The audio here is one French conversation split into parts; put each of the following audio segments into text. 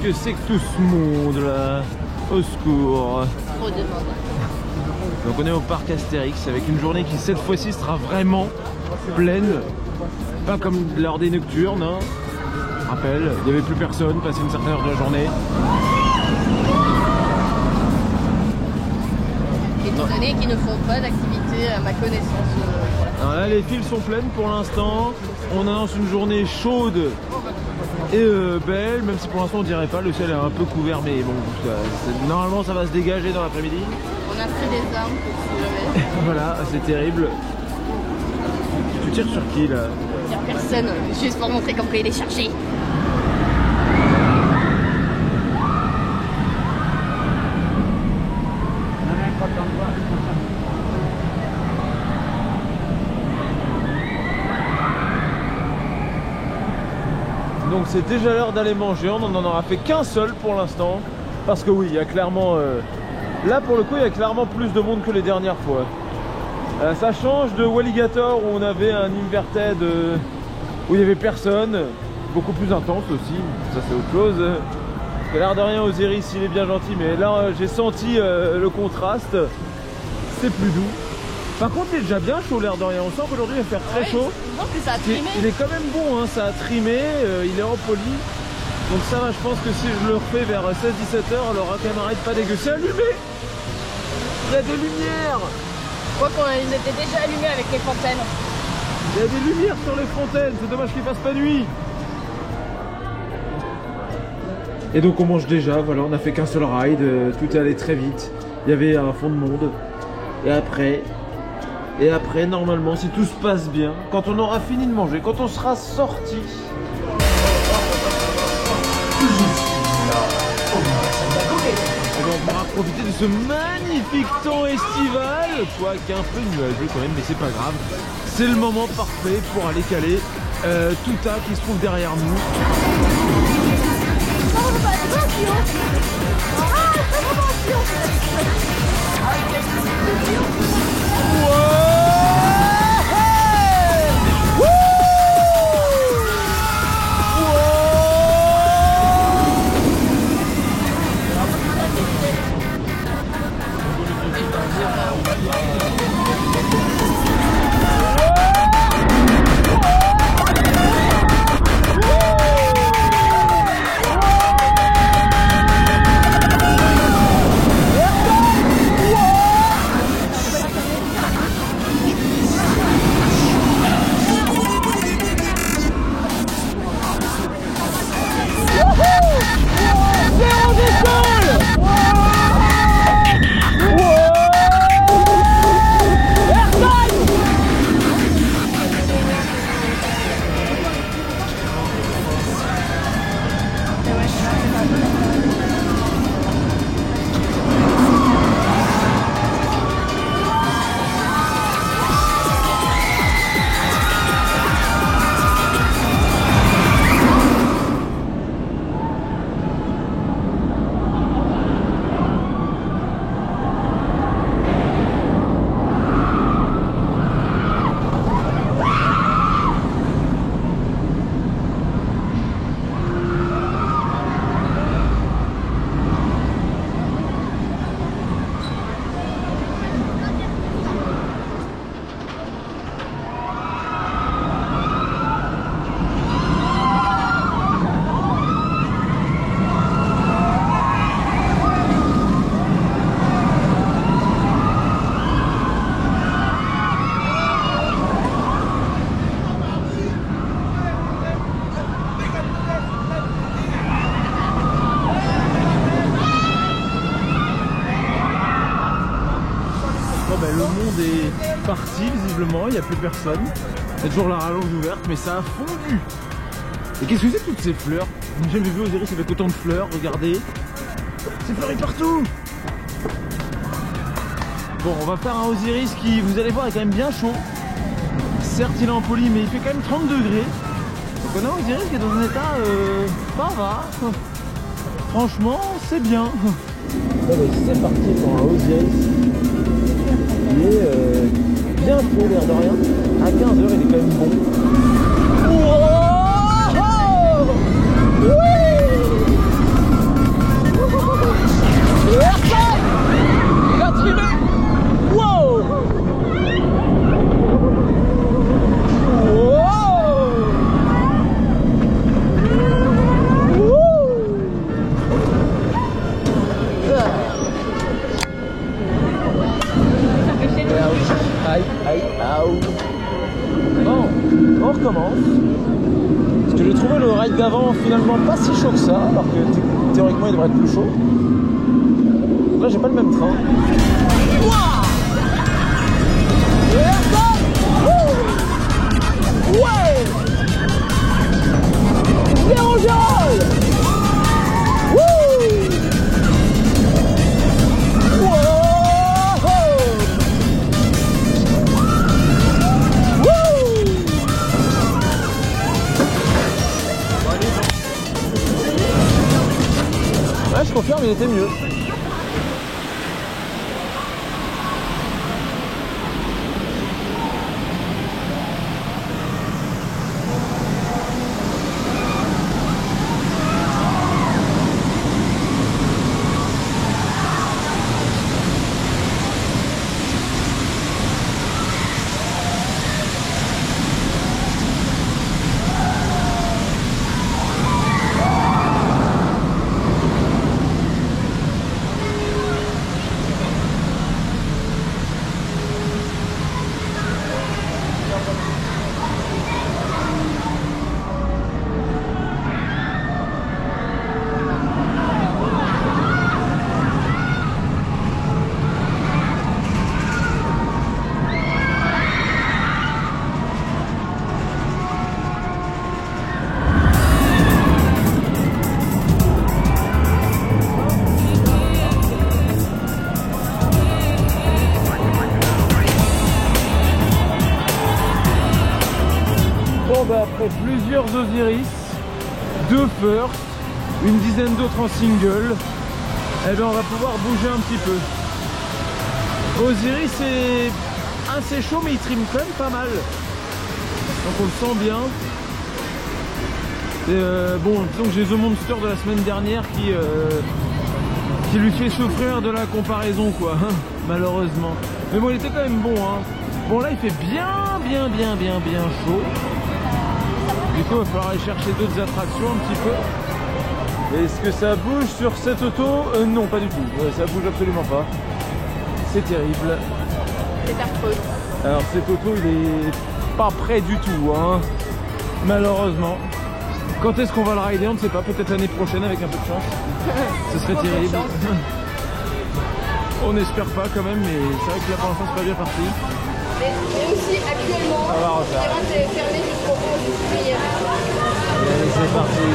que c'est que tout ce monde là? Au secours. Trop de monde. Donc on est au parc Astérix avec une journée qui cette fois-ci sera vraiment pleine. Pas comme lors des nocturnes, hein. Je rappelle, il n'y avait plus personne passé une certaine heure de la journée. Étant donné qu'ils ne font pas d'activité à ma connaissance. Alors là les files sont pleines pour l'instant. On annonce une journée chaude et belle, même si pour l'instant on dirait pas, le ciel est un peu couvert, mais bon, normalement ça va se dégager dans l'après-midi. On a pris des armes pour se lever. Voilà, c'est terrible. Tu tires sur qui là? Il n'y a personne, juste pour montrer comment il est chargé. Donc c'est déjà l'heure d'aller manger, on n'en aura fait qu'un seul pour l'instant. Parce que oui, il y a clairement... là pour le coup, il y a clairement plus de monde que les dernières fois. Ça change de Walligator où on avait un Inverted où il n'y avait personne. Beaucoup plus intense aussi, ça c'est autre chose. Parce que l'air de rien, Osiris il est bien gentil, mais là j'ai senti le contraste. C'est plus doux. Par contre il est déjà bien chaud l'air de rien, on sent qu'aujourd'hui il va faire très chaud. Je pense que ça a trimé. Il est quand même bon, hein, ça a trimé, il est repoli. Donc ça va, je pense que si je le refais vers 16-17 heures, elle aura quand même arrêté pas dégueu. C'est allumé. Il y a des lumières. Je crois qu'ils étaient déjà allumés avec les fontaines. Il y a des lumières sur les fontaines, c'est dommage qu'il fasse pas nuit. Et donc on mange déjà, voilà, on a fait qu'un seul ride, tout est allé très vite. Il y avait un fond de monde. Et après, normalement, si tout se passe bien, quand on aura fini de manger, quand on sera sorti, on pourra profiter de ce magnifique temps estival, quoique un peu nuageux quand même, mais c'est pas grave. C'est le moment parfait pour aller caler Touta qui se trouve derrière nous. Le monde est parti visiblement, il n'y a plus personne. Il y a toujours la rallonge ouverte, mais ça a fondu. Et qu'est-ce que c'est que toutes ces fleurs? J'ai jamais vu Osiris avec autant de fleurs, regardez. C'est fleuri partout. Bon, on va faire un Osiris qui, vous allez voir, est quand même bien chaud. Certes, il est en poli, mais il fait quand même 30 degrés. Donc on a Osiris qui est dans un état, ça va. Franchement, c'est bien. C'est parti pour un Osiris. Il est bien chaud, l'air de rien. À 15 h, il est quand même bon. Oh, oui. on recommence. Parce que j'ai trouvé le ride d'avant finalement pas si chaud que ça, alors que théoriquement il devrait être plus chaud. Donc là j'ai pas le même train. Ouais! Zéro Gérald! Wouh! Ouais, je confirme, il était mieux. Après plusieurs Osiris, 2 first, une dizaine d'autres en single, eh bien on va pouvoir bouger un petit peu. Osiris est assez chaud mais il trime quand même pas mal. Donc on le sent bien. Et bon, disons que j'ai The Monster de la semaine dernière qui lui fait souffrir de la comparaison quoi, malheureusement. Mais bon il était quand même bon hein. Bon là il fait bien chaud. Du coup, il va falloir aller chercher d'autres attractions un petit peu. Est-ce que ça bouge sur cette auto? Non, pas du tout. Ça bouge absolument pas. C'est terrible. C'est affreux. Alors, cette auto, il est pas prêt du tout, hein. Malheureusement. Quand est-ce qu'on va le rider? On ne sait pas. Peut-être l'année prochaine avec un peu de chance. Ce serait terrible. On n'espère pas quand même, mais c'est vrai que là pour l'instant c'est pas bien parti. Mais aussi actuellement, le terrain est fermé jusqu'au 11 juillet. Allez, c'est parti.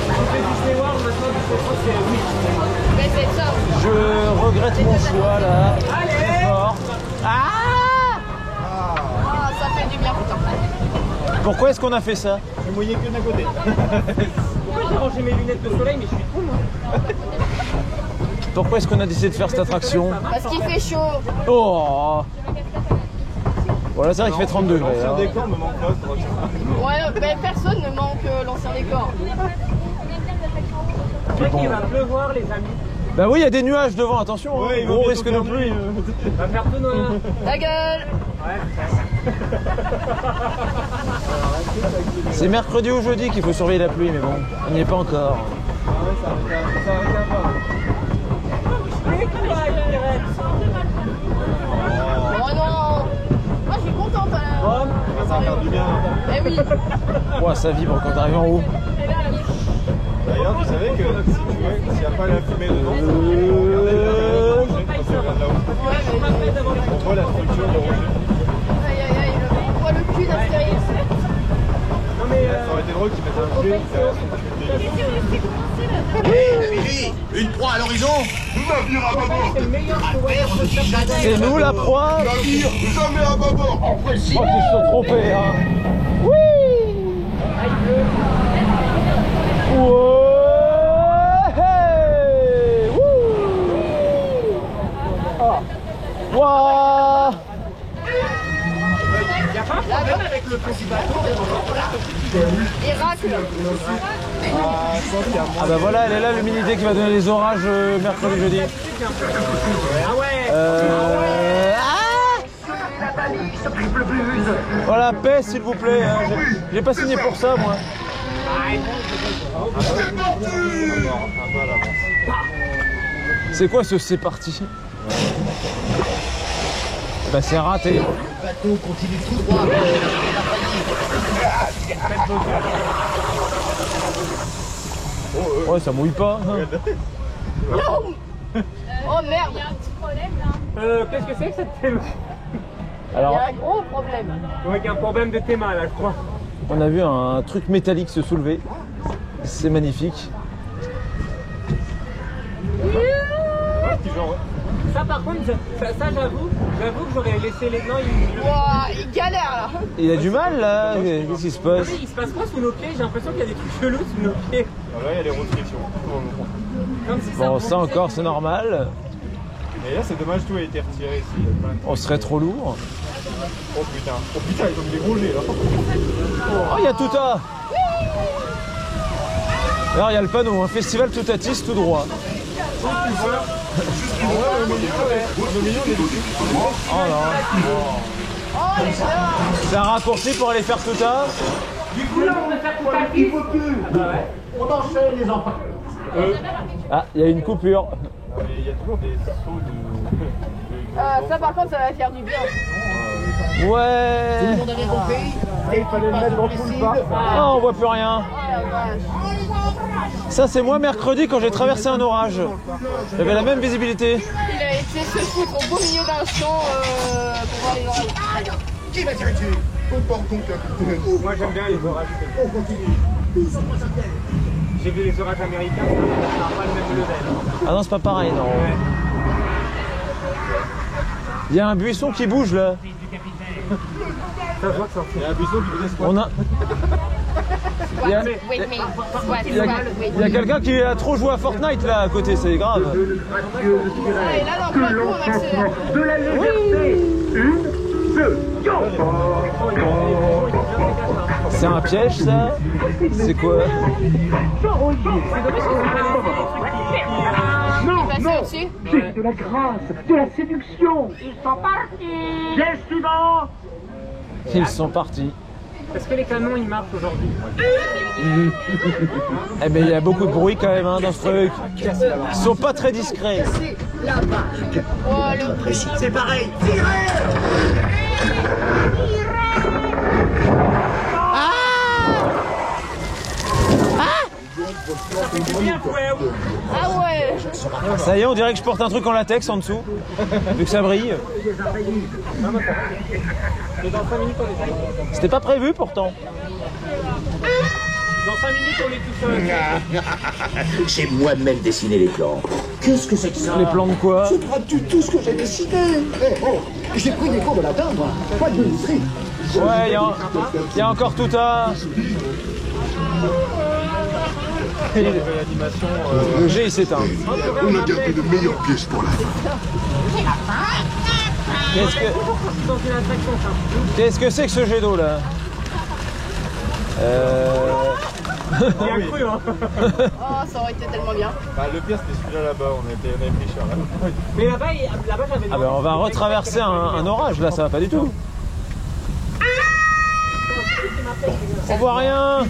On fait Disney World, maintenant Disney France c'est oui. Mais c'est ça. Je regrette mon choix là. Très fort. Ah, ça fait du bien putain. Pourquoi est-ce qu'on a fait ça? Je mouillais que d'un côté. Pourquoi j'ai rangé mes lunettes de soleil mais je suis con moi? Pourquoi est-ce qu'on a décidé de faire cette attraction? Parce qu'il fait chaud. Oh. Voilà, c'est vrai qu'il fait 30 degrés. L'ancien Hein. décor me manque pas. Ouais, ben personne ne manque l'ancien décor. Il va pleuvoir les amis. Bah oui, il y a des nuages devant, attention, hein. Ouais, Gros risque de pluie. Va faire tout noir. Ta gueule. C'est mercredi ou jeudi qu'il faut surveiller la pluie, mais bon, on n'y est pas encore. Ça va Oh non. Moi je suis contente là. ça va faire du bien. Eh oui. Ouah, ça vibre quand t'arrives en haut. D'ailleurs, tu savais que s'il n'y a pas la fumée dedans, il faut regarder la quand ça vient de là-haut. Ouais, mais... On voit la structure de Roger. Aïe aïe aïe, on voit le cul d'Astérix. Non mais ça aurait été drôle qu'ils mettent un cul derrière son cul. Hé, une proie à l'horizon. Navire à bâbord. C'est nous la proie. Navire jamais à bâbord. En précis. Oh, ils se sont trompés, hein. Oui. Ouais. Wouh. Ah. Ouah. Avec le petit bateau. Héracle. Ah bah voilà, elle est là, le mini-dé qui va donner les orages mercredi, jeudi. Ah ouais. Voilà, paix s'il vous plaît. Hein. J'ai pas signé pour ça, moi. C'est quoi ce c'est parti? Bah c'est raté. Le bateau continue tout droit. Ouais, ça mouille pas. Hein. Oh merde. Il y a un petit problème là. Qu'est-ce que c'est que cette théma? Il y Alors, a un gros problème. Ouais, il y a un problème de théma là, je crois. on a vu un truc métallique se soulever. C'est magnifique. Ça par contre, ça j'avoue que j'aurais laissé les mains. Ouah, il galère là. Il a du mal là. Qu'est-ce qui se passe? Il se passe quoi sous nos pieds? J'ai l'impression qu'il y a des trucs chelous sous nos pieds. Alors là, il y a les restrictions. Comme si Bon, ça encore, c'est normal. Mais là, c'est dommage, tout a été retiré ici. On serait trop lourd. Oh putain, ils ont des gros jets là. Oh, il y a Touta. Alors, il y a le panneau, un festival Toutatis tout droit. Oh là. Oh les gars. C'est un raccourci pour aller faire Touta. Du coup là on va faire tout à pied. On enchaîne les enfants. Ah, il y a une coupure. Mais il y a toujours des sauts de. Ça par contre, ça va faire du bien. Ouais. On avait compris. Et il fallait le mettre dans le poule pas. Oh, on voit plus rien. Oh la vache. Ça, c'est moi mercredi quand j'ai traversé un orage. J'avais la même visibilité. Il a été se foutre au beau milieu d'un champ pour voir les oreilles. Qui va diriger? Comporte ton capitaine. Moi j'aime bien les orages. On continue. J'ai vu les orages américains, ça n'a pas le même level. Ah non, c'est pas pareil, non. Ouais. Il y a un buisson qui bouge là. Ça se voit que ça Il y a un buisson qui faisait squat. On a... Il y a, With me. Squat, il y a- squat, with il y a me. quelqu'un qui a trop joué à Fortnite là à côté, c'est grave. Ah, et là, dans le coup, on accélère. De la légèreté. Une, deux, go. C'est un piège ça? C'est quoi? Non, Passer non. au-dessus. C'est de la grâce, de la séduction. Ils sont partis. Geste suivant. Ils sont partis. Est-ce que les canons ils marchent aujourd'hui? Eh ben il y a beaucoup de bruit quand même hein, dans ce truc. Ils sont pas très discrets. Oh, le bruit. C'est pareil. C'est bien fouet. Ah ouais. Ça y est, on dirait que je porte un truc en latex en dessous. Vu que ça brille. Et dans 5 minutes on est C'était pas prévu pourtant. Dans 5 minutes on est tout seul. J'ai moi-même dessiné les plans. Qu'est-ce que c'est que ça? Les plans de quoi? C'est pas du tout ce que j'ai décidé. Eh, oh, j'ai pris des cours de latin, moi. Pas de ministrie. Ouais, il y a encore tout à... L'animation. Le G il s'éteint. On a gardé de meilleures pièces pour la fin. Qu'est-ce que Dans une attraction ça. qu'est-ce que c'est que ce jet d'eau là? Il y a cru hein. Oh, ça aurait été tellement bien. Bah, le pire, c'était celui-là là-bas. On avait pris cher là. Mais là-bas j'avais. Ah ben on va retraverser un orage là, ça va pas du tout. On voit rien. Ah,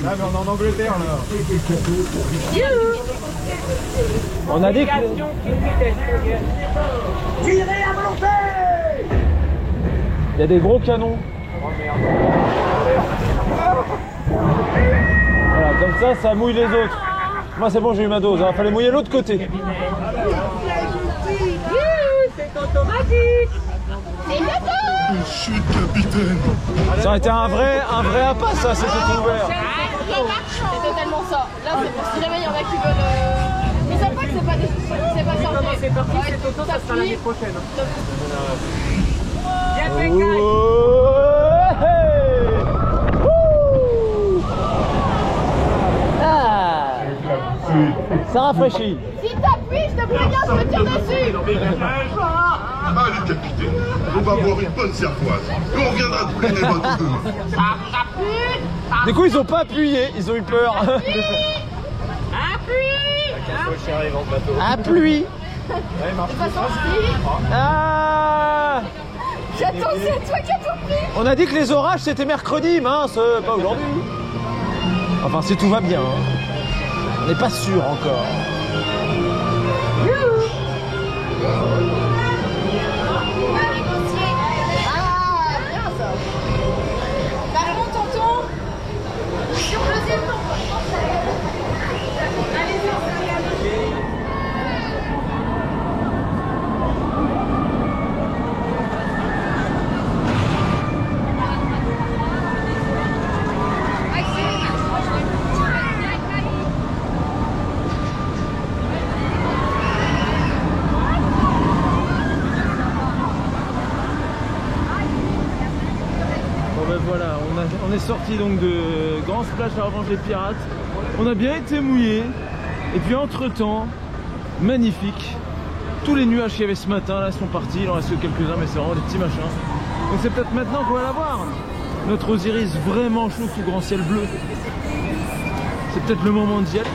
mais on est en Angleterre là. On a dit que... Tirez à volonté. Il y a des gros canons. Voilà, comme ça mouille les autres. Moi c'est bon, j'ai eu ma dose, il fallait mouiller l'autre côté. C'est automatique. Chut, capitaine. Ça aurait été un vrai appât ça, c'était tout ouvert. C'est totalement ça. Là, c'est pour si jamais il y en a qui veulent. Mais ça pas que c'est pas Comment sorti. c'est parti Ouais, cette auto, ça sera plie. l'année prochaine. Yes, les Oh, hey. Wouh. Ah. Ça rafraîchit. Si t'appuies, je te préviens, je me tire dessus. Allez, capitaine. On va boire une bonne cervoise. Et on reviendra couler les bateaux demain. Du coup ils ont pas appuyé, ils ont eu peur. J'arrive en bateau. À pluie. Ouais, il marche. Pas sorti. Ah. J'attends, c'est toi qui as tout pris. On a dit que les orages c'était mercredi, mince, pas aujourd'hui. Enfin si tout va bien. Hein. On n'est pas sûr encore. Ah, bien ça. Par contre, tonton, on est sorti donc de Grand Splash à Revanche des Pirates. On a bien été mouillé. Et puis entre temps, magnifique. Tous les nuages qu'il y avait ce matin là sont partis. Il en reste que quelques-uns, mais c'est vraiment des petits machins. Donc c'est peut-être maintenant qu'on va la voir. Notre Osiris vraiment chaud sous grand ciel bleu. C'est peut-être le moment d'y aller.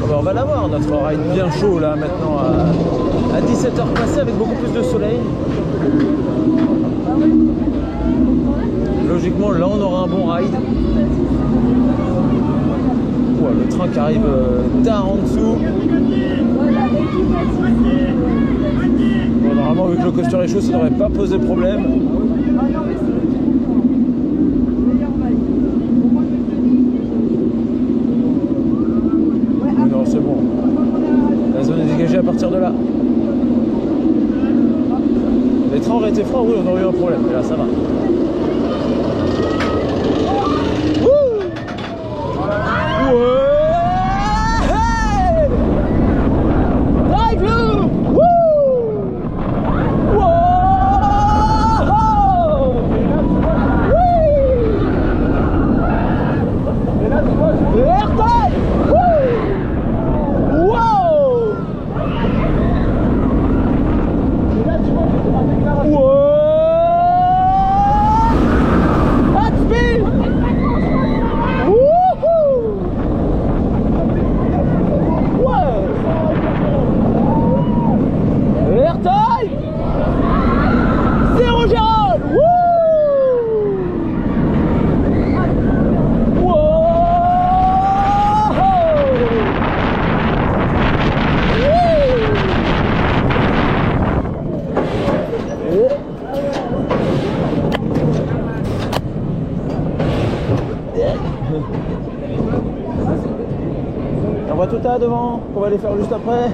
On va l'avoir notre ride bien chaud là maintenant à 17h passées avec beaucoup plus de soleil. Logiquement là on aura un bon ride. Ouais, le train qui arrive tard en dessous. Bon, normalement vu que le coaster est chaud ça devrait pas poser problème. Non c'est bon. La zone est dégagée à partir de là. Les trains auraient été froids, oui on aurait eu un problème, mais là ça va. On voit tout à devant, qu'on va aller faire juste après.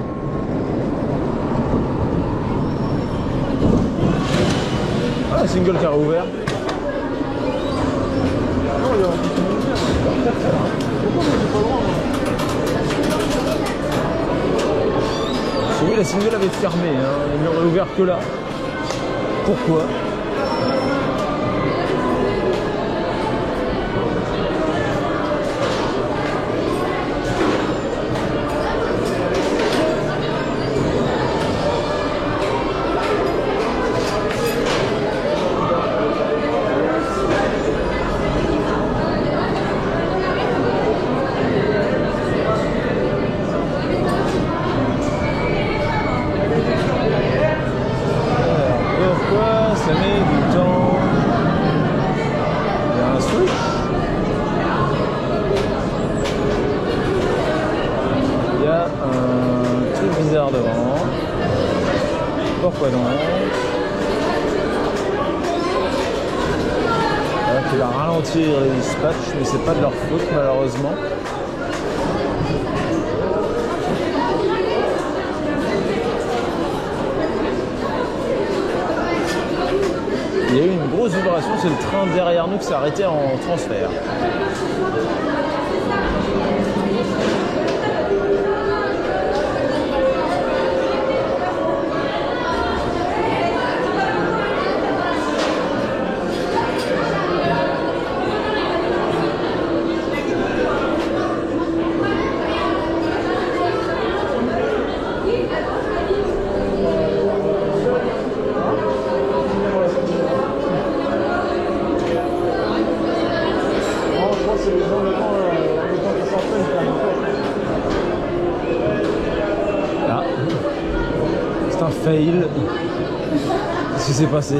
Ah, la single qui a rouvert. Oui, la single avait fermé, hein. Elle n'aurait ouvert que là. Pourquoi ? Ça met du temps. Il y a un switch. Il y a un truc bizarre devant. Pourquoi donc? Qui va ralentir les dispatchs, mais c'est pas de leur faute malheureusement. Il y a eu une grosse vibration, c'est le train derrière nous qui s'est arrêté en transfert. C'est un fail. Qu'est-ce qui s'est passé?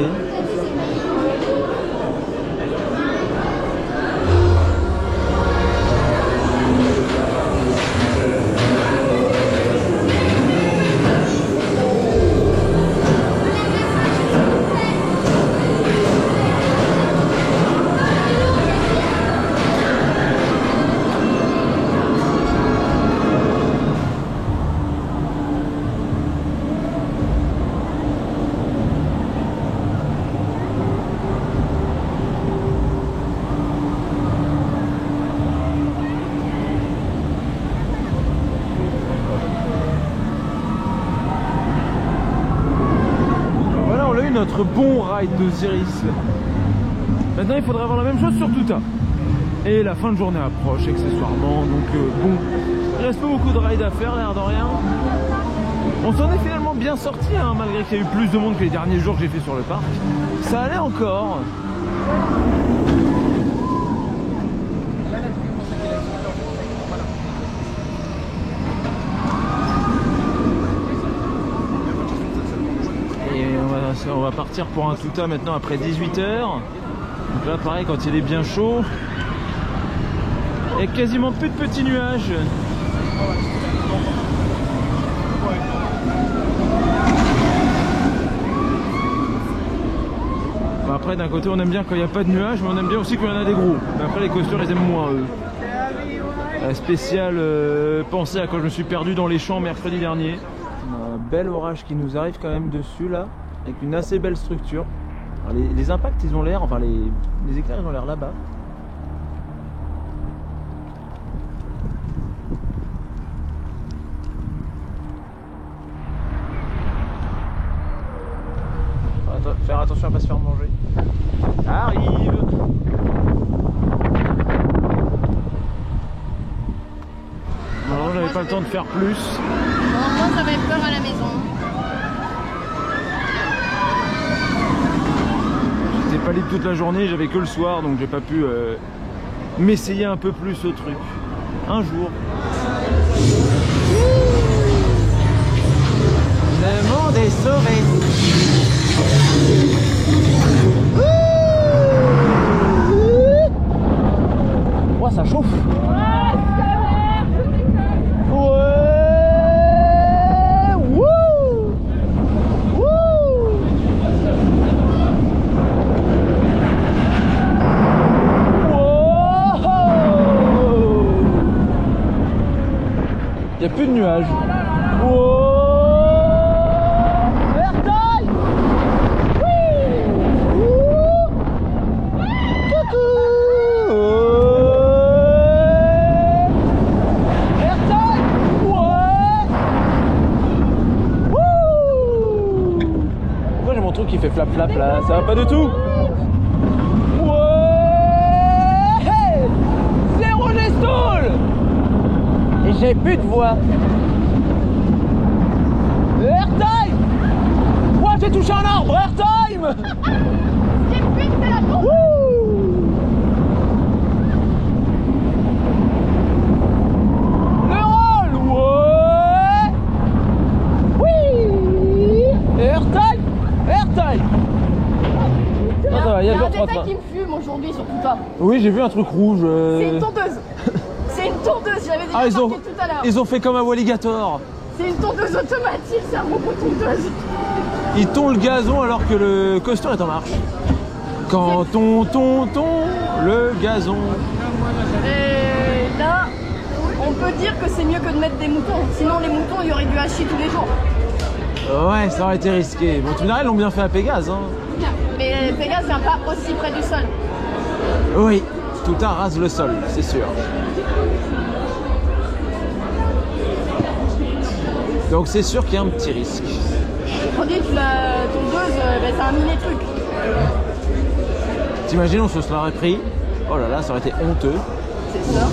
Notre bon ride d'Osiris. Maintenant il faudrait avoir la même chose sur Tuta. Et la fin de journée approche accessoirement, donc bon, il reste pas beaucoup de rides à faire, l'air de rien. On s'en est finalement bien sorti, hein, malgré qu'il y a eu plus de monde que les derniers jours que j'ai fait sur le parc. Ça allait encore. On va partir pour un Tuta maintenant après 18 h. Donc là pareil, quand il est bien chaud, et quasiment plus de petits nuages. Bon, après d'un côté on aime bien quand il n'y a pas de nuages, mais on aime bien aussi quand il y en a des gros. Mais après les coasters ils aiment moins eux. Spécial pensée à quand je me suis perdu dans les champs mercredi dernier. Un bel orage qui nous arrive quand même dessus là, avec une assez belle structure. Alors, les impacts ils ont l'air, enfin les éclairs ils ont l'air là-bas. Faire attention à pas se faire manger. Ça arrive. Non, j'avais pas le temps de faire plus. Bon, moi j'avais peur à la maison. J'étais pas libre toute la journée, j'avais que le soir, donc j'ai pas pu m'essayer un peu plus au truc. Un jour. Le monde est sauvé. Oh, ça chauffe. Il n'y a plus de nuages. Wow. Airtime. Coucou. Airtime. Ouais. Pourquoi j'ai mon truc qui fait flap flap là? Ça va pas du tout. Ouais. Zéro gestoule. Et j'ai plus de voix. Airtime. Ouah, j'ai touché un arbre. Airtime. J'ai plus de la course. Le roll. Ouais. Oui. Airtime. Airtime. Attends, il y a un 2-3 détail trains. qui me fume aujourd'hui sur Tuta. Oui, j'ai vu un truc rouge. C'est une tondeuse. C'est une tondeuse, j'avais déjà remarqué tout à l'heure. Ils ont fait comme un Walligator. C'est une tondeuse automatique, c'est un robot tondeuse. Ils tondent le gazon alors que le coaster est en marche. Quand on tond le gazon. Et là, on peut dire que c'est mieux que de mettre des moutons. Sinon, les moutons, il y aurait du hachis tous les jours. Ouais, ça aurait été risqué. Bon, tu me diras, ils l'ont bien fait à Pégase. Hein. Mais Pégase vient pas aussi près du sol. Oui, Tuta rase le sol, c'est sûr. Donc c'est sûr qu'il y a un petit risque. On dit que la tondeuse, c'est un mini truc. T'imagines, on se serait pris. Oh là là, ça aurait été honteux. C'est ça. Ça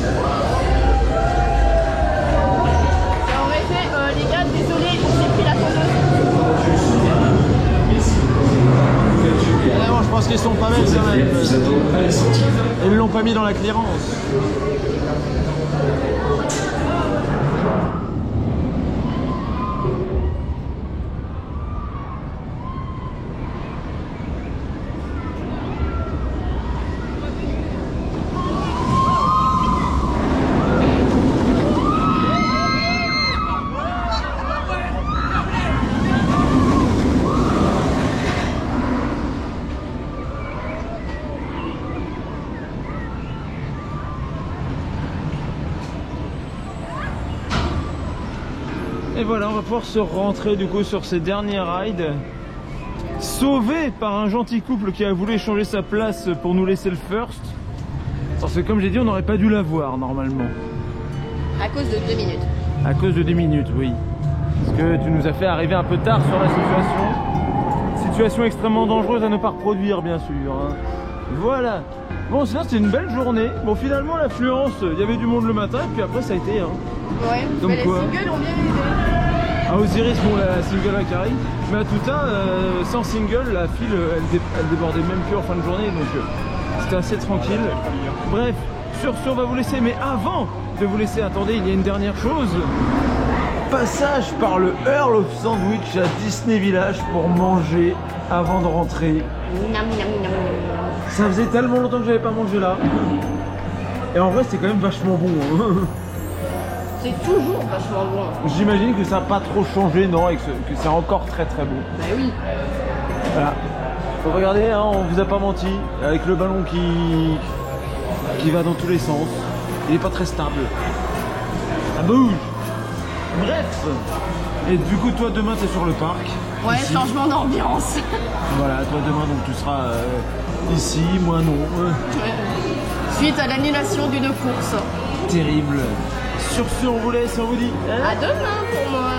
aurait fait, les gars, désolé, on s'est pris la tondeuse. Vraiment, je pense qu'ils sont pas belles quand même. Ils l'ont pas mis dans la clearance. pouvoir se rentrer du coup sur ces derniers rides. Sauvé par un gentil couple qui a voulu échanger sa place pour nous laisser le first. Parce que comme j'ai dit, on n'aurait pas dû l'avoir normalement. À cause de 2 minutes. À cause de 10 minutes, oui. Parce que tu nous as fait arriver un peu tard sur la situation. Situation extrêmement dangereuse à ne pas reproduire, bien sûr. Hein. Voilà. Bon, sinon c'était une belle journée. Bon, finalement, l'affluence, il y avait du monde le matin, et puis après, ça a été. Hein. Ouais, donc mais les quoi singles ont bien aidé. À Osiris, bon, la single à Carrie. Mais à Toutain, sans single, la file, elle débordait même plus en fin de journée, donc c'était assez tranquille. Bref, sur ce, on va vous laisser. Mais avant de vous laisser, attendez, il y a une dernière chose. Passage par le Earl of Sandwich à Disney Village pour manger avant de rentrer. Ça faisait tellement longtemps que j'avais pas mangé là. Et en vrai, c'est quand même vachement bon. Hein. C'est toujours vachement bon. J'imagine que ça n'a pas trop changé, non, et que c'est encore très très bon. Bah oui. Voilà. Faut regarder, hein, on vous a pas menti, avec le ballon qui va dans tous les sens. Il est pas très stable. Ça bouge. Bref. Et du coup, toi demain t'es sur le parc. Ouais, ici. changement d'ambiance. Voilà, toi demain donc tu seras ici, moi non. Ouais. Suite à l'annulation d'une course. Terrible. Sur ce, on vous laisse, on vous dit. À demain pour moi.